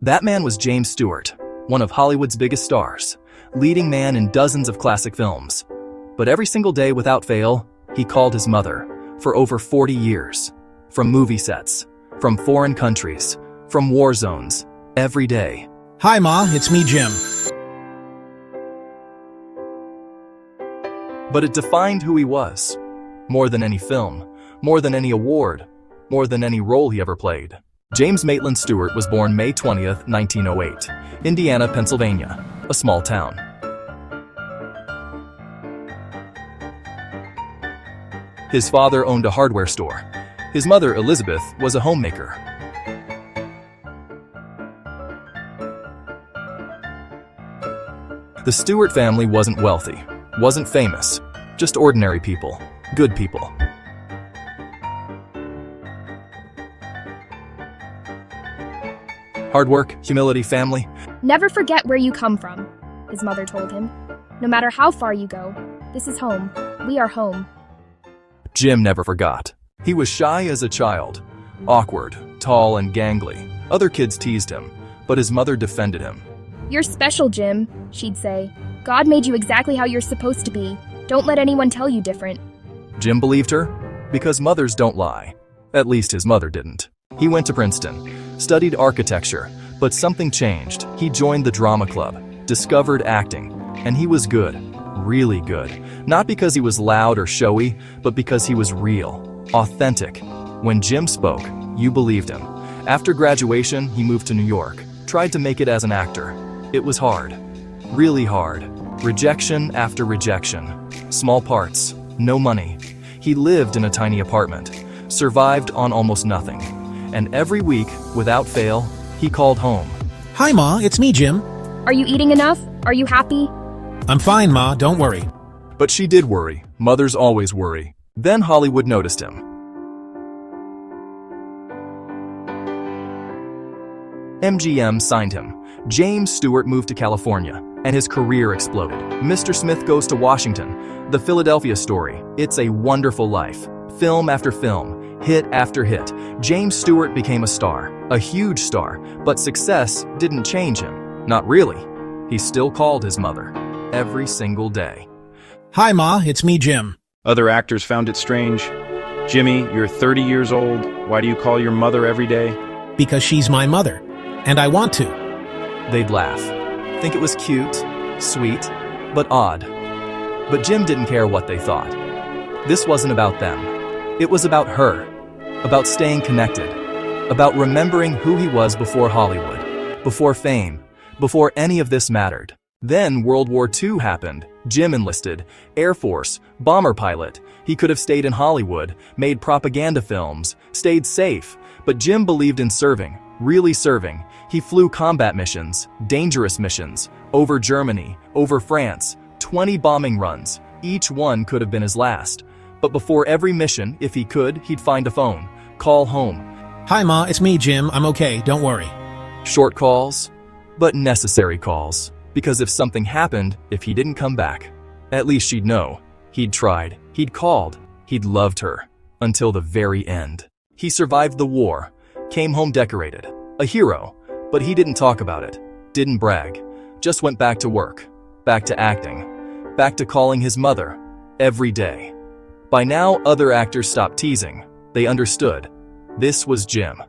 That man was James Stewart, one of Hollywood's biggest stars, leading man in dozens of classic films. But every single day without fail, he called his mother for over 40 years. From movie sets, from foreign countries, from war zones, every day. Hi, Ma, it's me, Jim. But it defined who he was. More than any film, more than any award, more than any role he ever played. James Maitland Stewart was born May 20th, 1908, Indiana, Pennsylvania, a small town. His father owned a hardware store. His mother, Elizabeth, was a homemaker. The Stewart family wasn't wealthy, wasn't famous, just ordinary people, good people. Hard work, humility, family. Never forget where you come from, his mother told him. No matter how far you go, this is home. We are home. Jim never forgot. He was shy as a child, awkward, tall and gangly. Other kids teased him, but his mother defended him. You're special, Jim, she'd say. God made you exactly how you're supposed to be. Don't let anyone tell you different. Jim believed her, because mothers don't lie. At least his mother didn't. He went to Princeton, studied architecture, but something changed. He joined the drama club, discovered acting, and he was good, really good. Not because he was loud or showy, but because he was real, authentic. When Jim spoke, you believed him. After graduation, he moved to New York, tried to make it as an actor. It was hard, really hard. Rejection after rejection. Small parts, no money. He lived in a tiny apartment, survived on almost nothing. And every week, without fail, he called home. Hi, Ma, it's me, Jim. Are you eating enough? Are you happy? I'm fine, Ma, don't worry. But she did worry. Mothers always worry. Then Hollywood noticed him. MGM signed him. James Stewart moved to California, and his career exploded. Mr. Smith Goes to Washington, The Philadelphia Story, It's a Wonderful Life. Film after film, hit after hit. James Stewart became a star, a huge star, but success didn't change him. Not really. He still called his mother every single day. Hi, Ma, it's me, Jim. Other actors found it strange. Jimmy, you're 30 years old. Why do you call your mother every day? Because she's my mother, and I want to. They'd laugh, think it was cute, sweet, but odd. But Jim didn't care what they thought. This wasn't about them. It was about her, about staying connected, about remembering who he was before Hollywood, before fame, before any of this mattered. Then World War II happened. Jim enlisted, Air Force, bomber pilot. He could have stayed in Hollywood, made propaganda films, stayed safe. But Jim believed in serving, really serving. He flew combat missions, dangerous missions, over Germany, over France, 20 bombing runs. Each one could have been his last. But before every mission, if he could, he'd find a phone, call home. Hi, Ma, it's me, Jim. I'm okay, don't worry. Short calls, but necessary calls. Because if something happened, if he didn't come back, at least she'd know. He'd tried, he'd called, he'd loved her, until the very end. He survived the war, came home decorated, a hero, but he didn't talk about it, didn't brag, just went back to work, back to acting, back to calling his mother, every day. By now, other actors stopped teasing. They understood. This was Jim.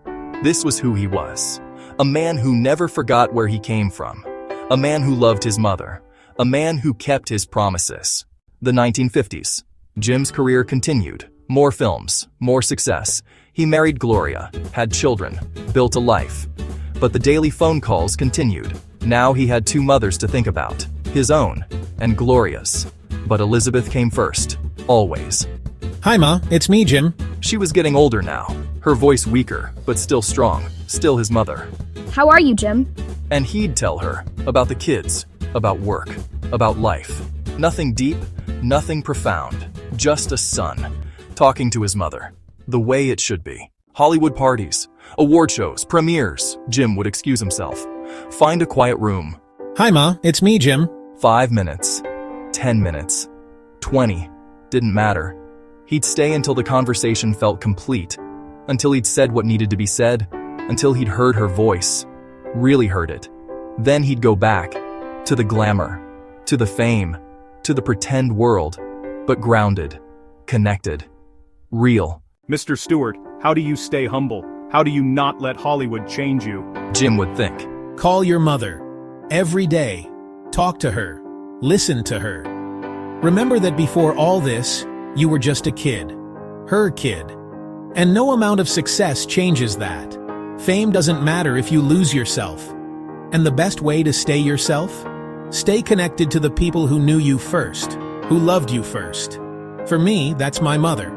This was who he was. A man who never forgot where he came from. A man who loved his mother. A man who kept his promises. The 1950s. Jim's career continued. More films, more success. He married Gloria, had children, built a life. But the daily phone calls continued. Now he had two mothers to think about. His own and Gloria's. But Elizabeth came first. Always. Hi, Ma, it's me, Jim. She was getting older now. Her voice weaker, but still strong. Still his mother. How are you, Jim? And he'd tell her about the kids, about work, about life. Nothing deep, nothing profound. Just a son, talking to his mother. The way it should be. Hollywood parties, award shows, premieres. Jim would excuse himself. Find a quiet room. Hi, Ma, it's me, Jim. 5 minutes, 10 minutes, 20. Didn't matter. He'd stay until the conversation felt complete, until he'd said what needed to be said, until he'd heard her voice. really heard it. Then he'd go back to the glamour, to the fame, to the pretend world, but grounded, connected, real. Mr. Stewart, how do you stay humble? How do you not let Hollywood change you? Jim would think. Call your mother. Every day. Talk to her. Listen to her. Remember that before all this, you were just a kid. Her kid. And no amount of success changes that. Fame doesn't matter if you lose yourself. And the best way to stay yourself? Stay connected to the people who knew you first, who loved you first. For me, that's my mother.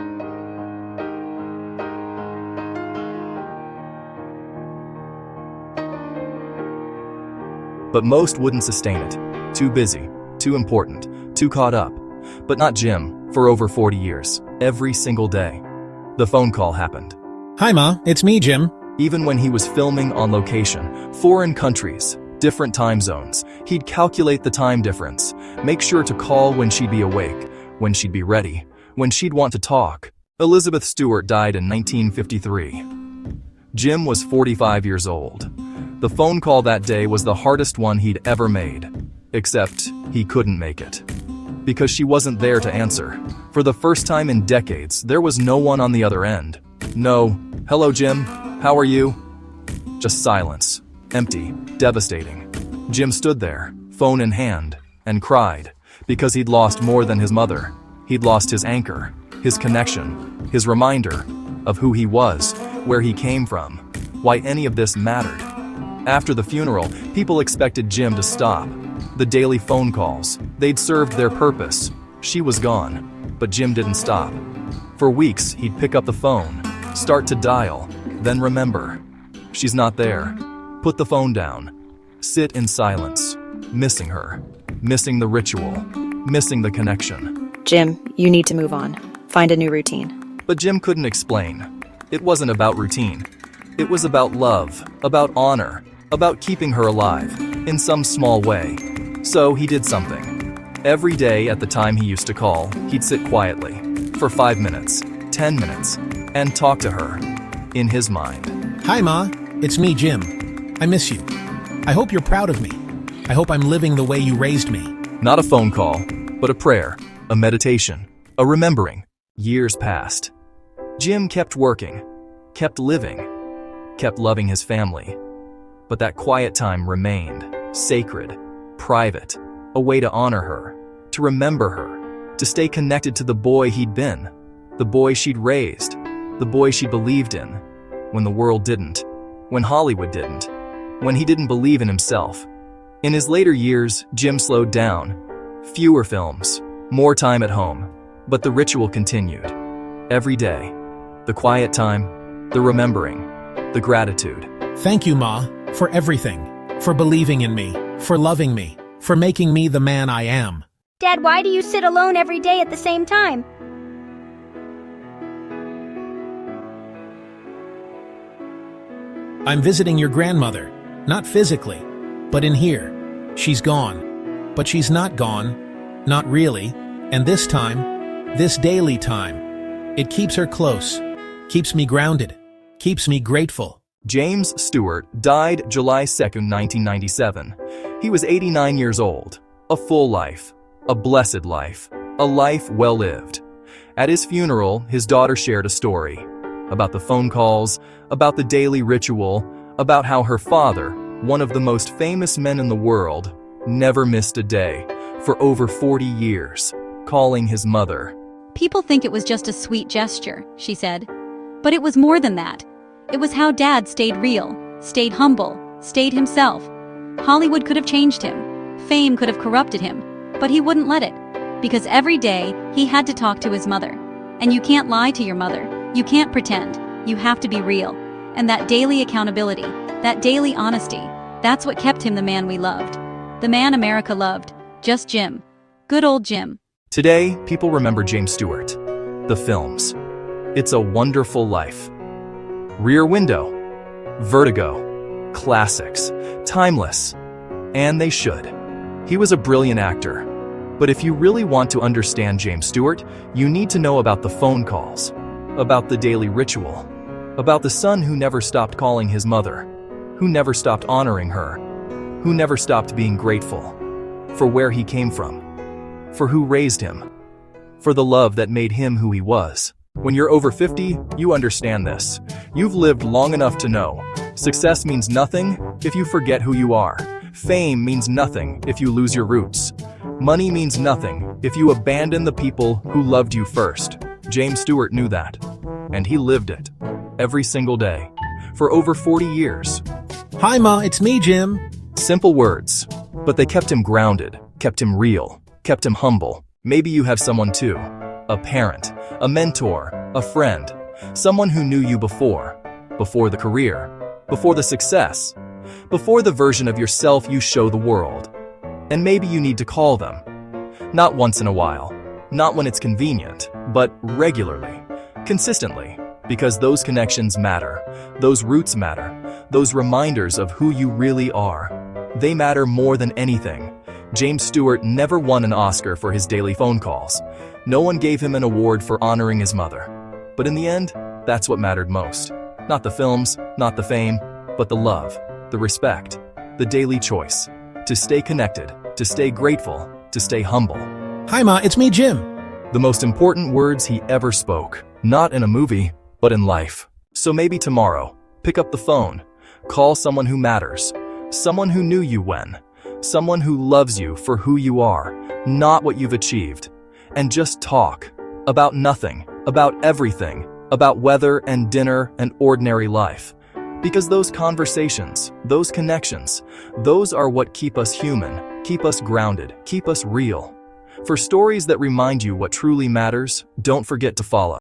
But most wouldn't sustain it. Too busy, too important, too caught up. But not Jim, for over 40 years, every single day. The phone call happened. Hi, Ma. It's me, Jim. Even when he was filming on location, foreign countries, different time zones, he'd calculate the time difference, make sure to call when she'd be awake, when she'd be ready, when she'd want to talk. Elizabeth Stewart died in 1953. Jim was 45 years old. The phone call that day was the hardest one he'd ever made. Except he couldn't make it. Because she wasn't there to answer. For the first time in decades, there was no one on the other end. No, hello Jim, how are you? Just silence. Empty, devastating. Jim stood there, phone in hand, and cried. Because he'd lost more than his mother. He'd lost his anchor, his connection, his reminder of who he was, where he came from, why any of this mattered. After the funeral, people expected Jim to stop. The daily phone calls, they'd served their purpose. She was gone, but Jim didn't stop. For weeks, he'd pick up the phone, start to dial, then remember. She's not there. Put the phone down. Sit in silence, missing her, missing the ritual, missing the connection. Jim, you need to move on. Find a new routine. But Jim couldn't explain. It wasn't about routine. It was about love, about honor, about keeping her alive, in some small way. So he did something. Every day at the time he used to call, he'd sit quietly, for 5 minutes, 10 minutes, and talk to her, in his mind. Hi, Ma. It's me, Jim. I miss you. I hope you're proud of me. I hope I'm living the way you raised me. Not a phone call, but a prayer, a meditation, a remembering. Years passed. Jim kept working, kept living, kept loving his family. But that quiet time remained, sacred, private, a way to honor her, to remember her, to stay connected to the boy he'd been, the boy she'd raised, the boy she believed in, when the world didn't, when Hollywood didn't, when he didn't believe in himself. In his later years, Jim slowed down. Fewer films, more time at home, but the ritual continued. Every day, the quiet time, the remembering, the gratitude. Thank you, Ma, for everything. For believing in me, for loving me, for making me the man I am. Dad, why do you sit alone every day at the same time? I'm visiting your grandmother, not physically, but in here. She's gone. But she's not gone, not really, and this time, this daily time, it keeps her close, keeps me grounded, keeps me grateful. James Stewart died July 2, 1997. He was 89 years old. A full life, a blessed life, a life well lived. At his funeral, his daughter shared a story about the phone calls, about the daily ritual, about how her father, one of the most famous men in the world, never missed a day for over 40 years, calling his mother. People think it was just a sweet gesture, she said. But it was more than that. It was how Dad stayed real, stayed humble, stayed himself. Hollywood could have changed him. Fame could have corrupted him. But he wouldn't let it. Because every day, he had to talk to his mother. And you can't lie to your mother. You can't pretend. You have to be real. And that daily accountability, that daily honesty, that's what kept him the man we loved. The man America loved. Just Jim. Good old Jim. Today, people remember James Stewart. The films. It's a Wonderful Life. Rear Window. Vertigo. Classics. Timeless. And they should. He was a brilliant actor. But if you really want to understand James Stewart, you need to know about the phone calls, about the daily ritual, about the son who never stopped calling his mother, who never stopped honoring her, who never stopped being grateful for where he came from, for who raised him, for the love that made him who he was. When you're over 50, you understand this. You've lived long enough to know. Success means nothing if you forget who you are. Fame means nothing if you lose your roots. Money means nothing if you abandon the people who loved you first. James Stewart knew that, and he lived it every single day for over 40 years. Hi, Ma, it's me, Jim. Simple words, but they kept him grounded, kept him real, kept him humble. Maybe you have someone too. A parent, a mentor, a friend, someone who knew you before the career, before the success, before the version of yourself you show the world. And maybe you need to call them. Not once in a while, not when it's convenient, but regularly, consistently, because those connections matter, those roots matter, those reminders of who you really are. They matter more than anything. James Stewart never won an Oscar for his daily phone calls. No one gave him an award for honoring his mother. But in the end, that's what mattered most. Not the films, not the fame, but the love, the respect, the daily choice. To stay connected, to stay grateful, to stay humble. Hi, Ma, it's me, Jim. The most important words he ever spoke, not in a movie, but in life. So maybe tomorrow, pick up the phone, call someone who matters, someone who knew you when, someone who loves you for who you are, not what you've achieved, and just talk about nothing, about everything, about weather and dinner and ordinary life. Because those conversations, those connections, those are what keep us human, keep us grounded, keep us real. For stories that remind you what truly matters, don't forget to follow.